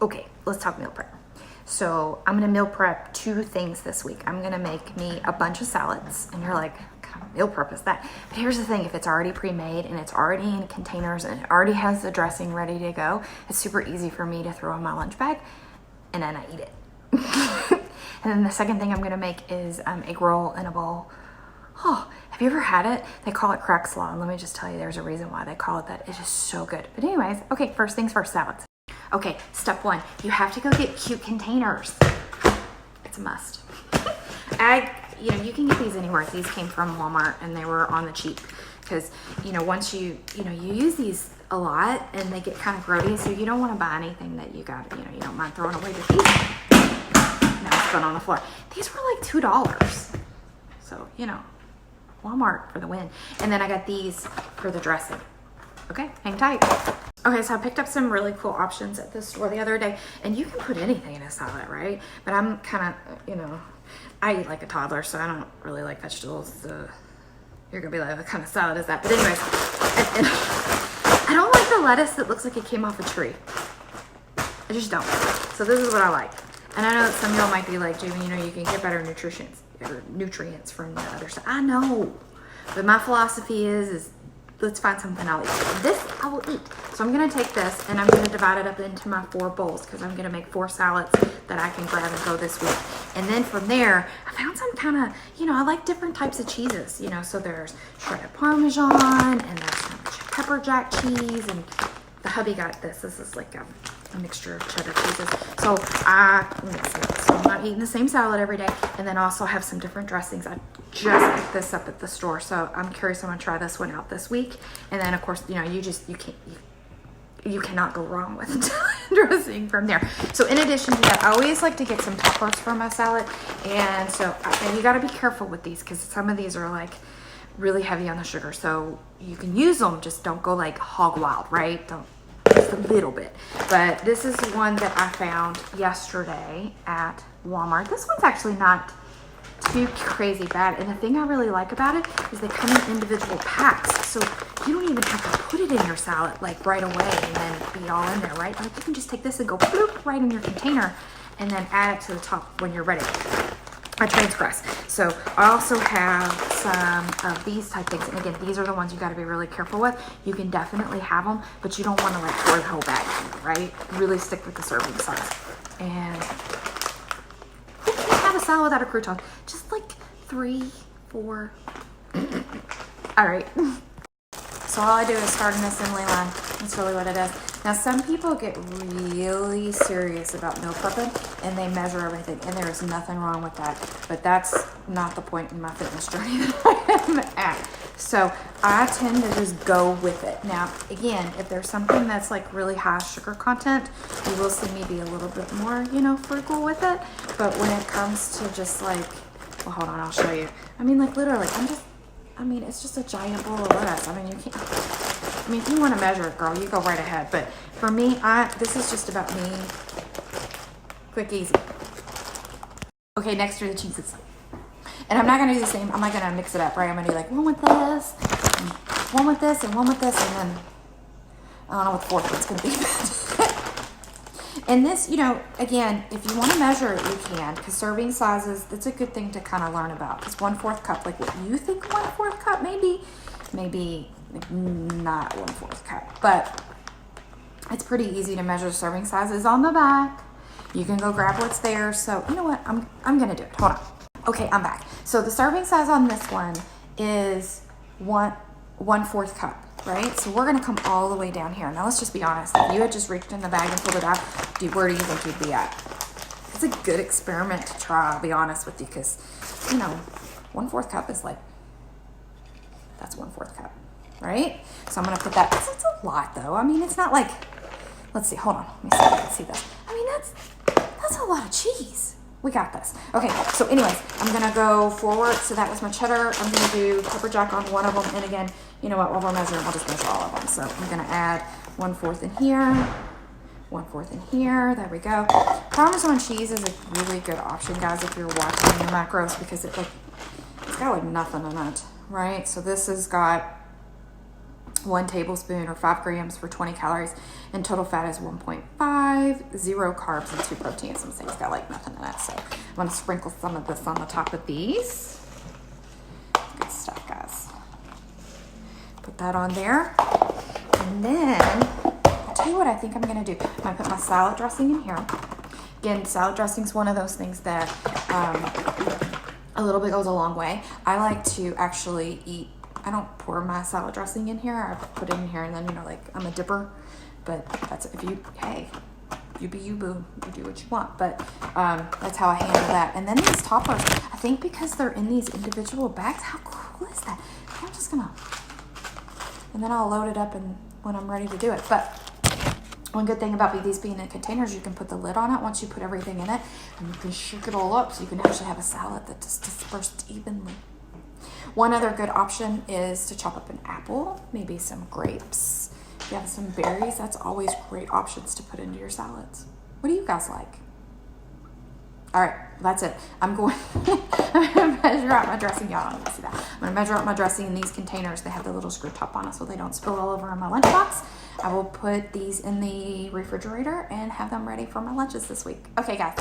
Okay, let's talk meal prep. So I'm gonna meal prep 2 things this week. I'm gonna make me a bunch of salads, and you're like, what kind of meal prep is that? But here's the thing, if it's already pre-made and it's already in containers and it already has the dressing ready to go, it's super easy for me to throw in my lunch bag and then I eat it. And then the second thing I'm gonna make is egg roll in a bowl. Oh, have you ever had it? They call it crack slaw, and let me just tell you, there's a reason why they call it that. It's just so good. But anyways, okay, first things first, salads. Okay, step 1, you have to go get cute containers. It's a must. You can get these anywhere. These came from Walmart and they were on the cheap because, once you use these a lot and they get kind of grody, so you don't want to buy anything that you don't mind throwing away. But these, now it's gone on the floor. These were like $2. So, Walmart for the win. And then I got these for the dressing. Okay, hang tight. Okay, so I picked up some really cool options at the store the other day, and you can put anything in a salad, right? But I'm kind of, I eat like a toddler, so I don't really like vegetables. You're gonna be like, what kind of salad is that? But anyways, and I don't like the lettuce that looks like it came off a tree. I just don't. So this is what I like. And I know that some of y'all might be like, Jamie, you can get better nutrients from the other stuff. I know, but my philosophy is let's find something I'll eat. This I will eat. So I'm gonna take this and I'm gonna divide it up into my 4 bowls because I'm gonna make 4 salads that I can grab and go this week. And then from there, I found some kind of, I like different types of cheeses, so there's shredded Parmesan and there's some pepper jack cheese, and the hubby got this. This is like a mixture of cheddar cheeses. So I'm not eating the same salad every day. And then also have some different dressings. I just picked this up at the store, so I'm curious. I'm gonna try this one out this week. And then of course, you cannot go wrong with dressing from there. So in addition to that, I always like to get some toppers for my salad. And so you got to be careful with these because some of these are like really heavy on the sugar. So you can use them, just don't go like hog wild, right? Don't, just a little bit. But this is one that I found yesterday at Walmart. This one's actually not too crazy bad, and the thing I really like about it is they come in individual packs, so you don't even have to put it in your salad like right away and then be all in there, right? Like you can just take this and go bloop right in your container and then add it to the top when you're ready. I transgress. So I also have some of these type things, and again, these are the ones you got to be really careful with. You can definitely have them, but you don't want to like pour the whole bag in, right? Really stick with the serving size. And have a salad without a crouton, just like 3, 4. All right, so all I do is start an assembly line. That's really what it is. Now some people get really serious about meal prepping and they measure everything, and there is nothing wrong with that, but that's not the point in my fitness journey that I am at. So I tend to just go with it. Now again, if there's something that's like really high sugar content, you will see me be a little bit more frugal with it. But when it comes to just like, well, hold on, I'll show you. I mean, like literally it's just a giant bowl of lettuce. If you want to measure it, girl, you go right ahead. But for me, this is just about me. Quick, easy. Okay, next are the cheeses. And I'm not going to do the same. I'm not going to mix it up, right? I'm going to do like one with this, and one with this, and one with this, and then I don't know what the 4th one's going to be. And this, again, if you want to measure it, you can, because serving sizes, that's a good thing to kind of learn about. Because 1/4 cup, like what you think 1/4 cup maybe not 1/4 cup, but it's pretty easy to measure. Serving sizes on the back. You can go grab what's there. So you know what? I'm gonna do it. Hold on. Okay, I'm back. So the serving size on this one is 1/4 cup, right? So we're gonna come all the way down here. Now let's just be honest. If you had just reached in the bag and pulled it out, where do you think you'd be at? It's a good experiment to try. I'll be honest with you, because 1/4 cup is like, that's 1/4 cup, right? So I'm gonna put that. It's a lot though. It's not like, let's see, hold on. Let me see if I can see this. That's a lot of cheese. We got this. Okay, so anyways, I'm gonna go forward. So that was my cheddar. I'm gonna do pepper jack on one of them. And again, you know what, while we're measuring, I'll just measure all of them. So I'm gonna add 1/4 in here, 1/4 in here. There we go. Parmesan cheese is a really good option, guys, if you're watching your macros, because it's got like nothing in it, right? So this has got 1 tablespoon or 5 grams for 20 calories, and total fat is 1.5, 0 carbs and 2 proteins. Some things got like nothing in it. So I'm gonna sprinkle some of this on the top of these. Good stuff, guys. Put that on there. And then I'll tell you what I think I'm gonna do. I'm gonna put my salad dressing in here. Again, salad dressing is one of those things that a little bit goes a long way. I like to actually eat, I don't pour my salad dressing in here. I put it in here and then, you know, like I'm a dipper. But that's, if you, hey, you be you, boo. You do what you want. But that's how I handle that. And then these toppers, I think because they're in these individual bags, how cool is that? I'm just gonna, and then I'll load it up and when I'm ready to do it. But one good thing about these being in containers, you can put the lid on it once you put everything in it, and you can shake it all up so you can actually have a salad that just dispersed evenly. One other good option is to chop up an apple, maybe some grapes. If you have some berries, that's always great options to put into your salads. What do you guys like? All right, that's it. I'm going to measure out my dressing. Y'all don't see that. I'm going to measure out my dressing in these containers. They have the little screw top on it so they don't spill all over in my lunchbox. I will put these in the refrigerator and have them ready for my lunches this week. Okay, guys.